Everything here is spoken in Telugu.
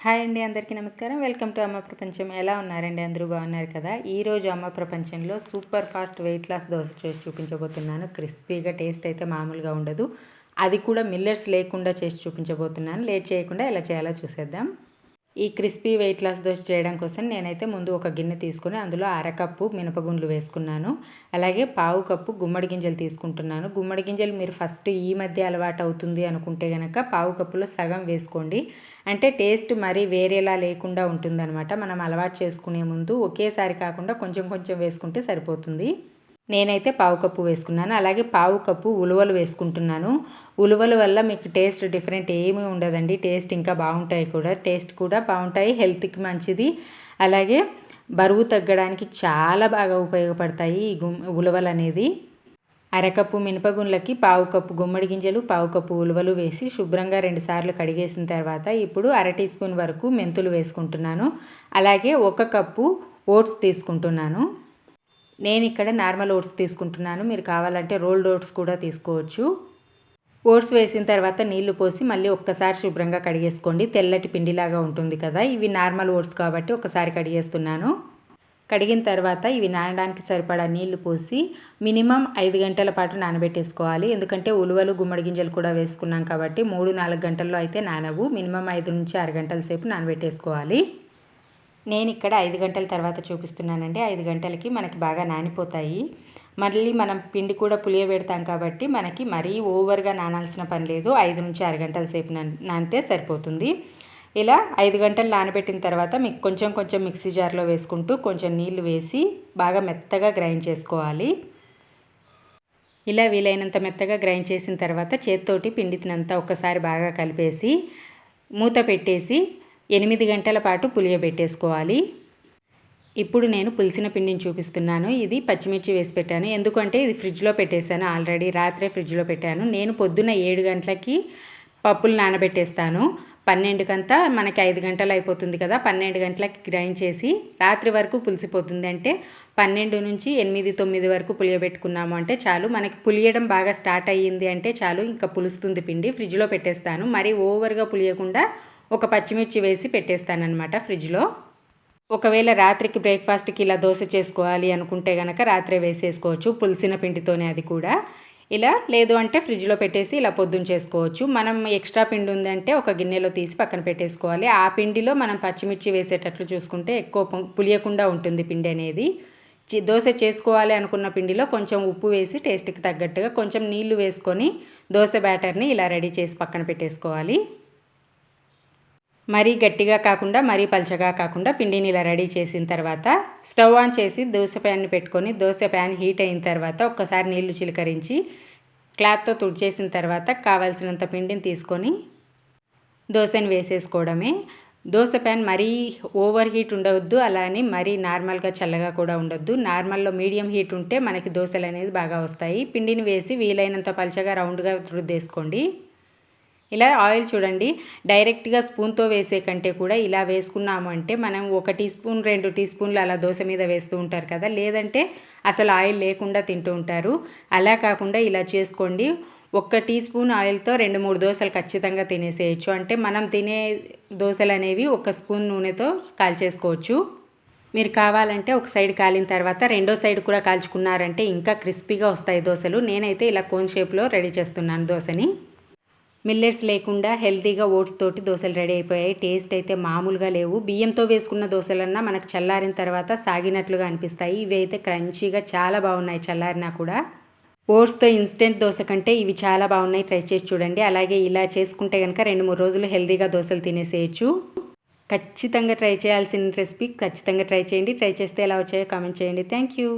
హాయ్ అండి, అందరికీ నమస్కారం. వెల్కమ్ టు అమ్మ ప్రపంచం. ఎలా ఉన్నారండి? అందరూ బాగున్నారు కదా? ఈరోజు అమ్మ ప్రపంచంలో super fast weight loss dosa చేసి చూపించబోతున్నాను. క్రిస్పీగా, టేస్ట్ అయితే మామూలుగా ఉండదు. అది కూడా మిల్లెట్స్ లేకుండా చేసి చూపించబోతున్నాను. లేట్ చేయకుండా ఎలా చేయాలో చూసేద్దాం. ఈ క్రిస్పీ వెయిట్ లాస్ దోశ చేయడం కోసం నేనైతే ముందు ఒక గిన్నె తీసుకుని అందులో అరకప్పు మినపగుండ్లు వేసుకున్నాను. అలాగే పావు కప్పు గుమ్మడి గింజలు తీసుకుంటున్నాను. గుమ్మడి గింజలు మీరు ఫస్ట్ ఈ మధ్య అలవాటు అవుతుంది అనుకుంటే కనుక పావు కప్పులో సగం వేసుకోండి. అంటే టేస్ట్ మరీ వేరేలా లేకుండా ఉంటుందన్నమాట. మనం అలవాటు చేసుకునే ముందు ఒకేసారి కాకుండా కొంచెం కొంచెం వేసుకుంటే సరిపోతుంది. నేనైతే పావు కప్పు వేసుకున్నాను. అలాగే పావు కప్పు ఉలువలు వేసుకుంటున్నాను. ఉలువల వల్ల మీకు టేస్ట్ డిఫరెంట్ ఏమీ ఉండదండి. టేస్ట్ ఇంకా బాగుంటాయి కూడా. టేస్ట్ కూడా బాగుంటాయి, హెల్త్కి మంచిది. అలాగే బరువు తగ్గడానికి చాలా బాగా ఉపయోగపడతాయి ఈ ఉలువలు అనేది. అరకప్పు మినపగుండ్లకి పావు కప్పు గుమ్మడి గింజలు, పావు కప్పు ఉలువలు వేసి శుభ్రంగా 2 సార్లు కడిగేసిన తర్వాత ఇప్పుడు 1 టీ స్పూన్ వరకు మెంతులు వేసుకుంటున్నాను. అలాగే 1 కప్పు ఓట్స్ తీసుకుంటున్నాను. నేను ఇక్కడ నార్మల్ ఓట్స్ తీసుకుంటున్నాను. మీరు కావాలంటే రోల్డ్ ఓట్స్ కూడా తీసుకోవచ్చు. ఓట్స్ వేసిన తర్వాత నీళ్లు పోసి మళ్ళీ ఒక్కసారి శుభ్రంగా కడిగేసుకోండి. తెల్లటి పిండిలాగా ఉంటుంది కదా. ఇవి నార్మల్ ఓట్స్ కాబట్టి ఒకసారి కడిగేస్తున్నాను. కడిగిన తర్వాత ఇవి నానడానికి సరిపడా నీళ్లు పోసి మినిమం 5 గంటల పాటు నానబెట్టేసుకోవాలి. ఎందుకంటే ఉలువలు, గుమ్మడి గింజలు కూడా వేసుకున్నాం కాబట్టి 3-4 గంటల్లో అయితే నానవు. మినిమం 5 నుంచి 6 గంటల సేపు నానబెట్టేసుకోవాలి. నేను ఇక్కడ 5 గంటల తర్వాత చూపిస్తున్నానండి. 5 గంటలకి మనకి బాగా నానిపోతాయి. మళ్ళీ మనం పిండి కూడా పులియబెడతాం కాబట్టి మనకి మరీ ఓవర్గా నానాల్సిన పని లేదు. 5 నుంచి 6 గంటల సేపు నానితే సరిపోతుంది. ఇలా 5 గంటలు నానబెట్టిన తర్వాత మీకు కొంచెం కొంచెం మిక్సీ జార్లో వేసుకుంటూ కొంచెం నీళ్లు వేసి బాగా మెత్తగా గ్రైండ్ చేసుకోవాలి. ఇలా వీలైనంత మెత్తగా గ్రైండ్ చేసిన తర్వాత చేత్తోటి పిండినంతా ఒక్కసారి బాగా కలిపేసి మూత పెట్టేసి 8 గంటల పాటు పులియబెట్టేసుకోవాలి. ఇప్పుడు నేను పులిసిన పిండిని చూపిస్తున్నాను. ఇది పచ్చిమిర్చి వేసి పెట్టాను. ఎందుకంటే ఇది ఫ్రిడ్జ్లో పెట్టేశాను ఆల్రెడీ. రాత్రే ఫ్రిడ్జ్లో పెట్టాను. నేను పొద్దున్న 7 గంటలకి పప్పులు నానబెట్టేస్తాను. 12కంతా మనకి 5 గంటలు అయిపోతుంది కదా. 12 గంటలకి గ్రైండ్ చేసి రాత్రి వరకు పులిసిపోతుంది. అంటే 12 నుంచి 8-9 వరకు పులియబెట్టుకున్నాము అంటే చాలు. మనకి పులియడం బాగా స్టార్ట్ అయ్యింది అంటే చాలు, ఇంకా పులుస్తుంది పిండి. ఫ్రిడ్జ్లో పెట్టేస్తాను. మరీ ఓవర్గా పులియకుండా ఒక పచ్చిమిర్చి వేసి పెట్టేస్తానన్నమాట ఫ్రిడ్జ్లో. ఒకవేళ రాత్రికి బ్రేక్ఫాస్ట్కి ఇలా దోశ చేసుకోవాలి అనుకుంటే కనుక రాత్రే వేసేసుకోవచ్చు పులిసిన పిండితోనే. అది కూడా ఇలా లేదు అంటే ఫ్రిడ్జ్లో పెట్టేసి ఇలా పొద్దున్న చేసుకోవచ్చు. మనం ఎక్స్ట్రా పిండి ఉందంటే ఒక గిన్నెలో తీసి పక్కన పెట్టేసుకోవాలి. ఆ పిండిలో మనం పచ్చిమిర్చి వేసేటట్లు చూసుకుంటే ఎక్కువ పులియకుండా ఉంటుంది పిండి అనేది. దోశ చేసుకోవాలి అనుకున్న పిండిలో కొంచెం ఉప్పు వేసి టేస్ట్కి తగ్గట్టుగా కొంచెం నీళ్లు వేసుకొని దోశ బ్యాటర్ని ఇలా రెడీ చేసి పక్కన పెట్టేసుకోవాలి. మరీ గట్టిగా కాకుండా మరీ పలచగా కాకుండా పిండిని ఇలా రెడీ చేసిన తర్వాత స్టవ్ ఆన్ చేసి దోశ ప్యాన్ని పెట్టుకొని దోశ ప్యాన్ హీట్ అయిన తర్వాత ఒక్కసారి నీళ్లు చిలకరించి క్లాత్తో తుడిచేసిన తర్వాత కావాల్సినంత పిండిని తీసుకొని దోశని వేసేసుకోవడమే. దోశ ప్యాన్ మరీ ఓవర్ హీట్ ఉండవద్దు, అలానే మరీ నార్మల్గా చల్లగా కూడా ఉండొద్దు. నార్మల్లో మీడియం హీట్ ఉంటే మనకి దోశలు అనేది బాగా వస్తాయి. పిండిని వేసి వీలైనంత పలచగా రౌండ్గా రుద్దేసుకోండి. ఇలా ఆయిల్ చూడండి, డైరెక్ట్గా స్పూన్తో వేసే కంటే కూడా ఇలా వేసుకున్నాము అంటే మనం 1 టీ స్పూన్ 2 టీ స్పూన్లు అలా దోశ మీద వేస్తూ ఉంటారు కదా. లేదంటే అసలు ఆయిల్ లేకుండా తింటూ ఉంటారు. అలా కాకుండా ఇలా చేసుకోండి. 1 టీ స్పూన్ ఆయిల్తో 2-3 దోశలు ఖచ్చితంగా తినేసేయచ్చు. అంటే మనం తినే దోశలు అనేవి 1 స్పూన్ నూనెతో కాల్చేసుకోవచ్చు. మీరు కావాలంటే ఒక సైడ్ కాలిన తర్వాత రెండో సైడ్ కూడా కాల్చుకున్నారంటే ఇంకా క్రిస్పీగా వస్తాయి దోశలు. నేనైతే ఇలా కోన్ షేప్లో రెడీ చేస్తున్నాను దోశని. మిల్లెట్స్ లేకుండా హెల్తీగా ఓట్స్ తోటి దోశలు రెడీ అయిపోయాయి. టేస్ట్ అయితే మామూలుగా లేవు. బియ్యంతో వేసుకున్న దోశలన్నా మనకు చల్లారిన తర్వాత సాగినట్లుగా అనిపిస్తాయి. ఇవి అయితే క్రంచీగా చాలా బాగున్నాయి చల్లారినా కూడా. ఓట్స్తో ఇన్స్టెంట్ దోశ కంటే ఇవి చాలా బాగున్నాయి. ట్రై చేసి చూడండి. అలాగే ఇలా చేసుకుంటే కనుక 2-3 రోజులు హెల్తీగా దోశలు తినేసేయచ్చు. ఖచ్చితంగా ట్రై చేయాల్సిన రెసిపీ. ఖచ్చితంగా ట్రై చేయండి. ట్రై చేస్తే ఎలా వచ్చాయో కామెంట్ చేయండి. Thank you.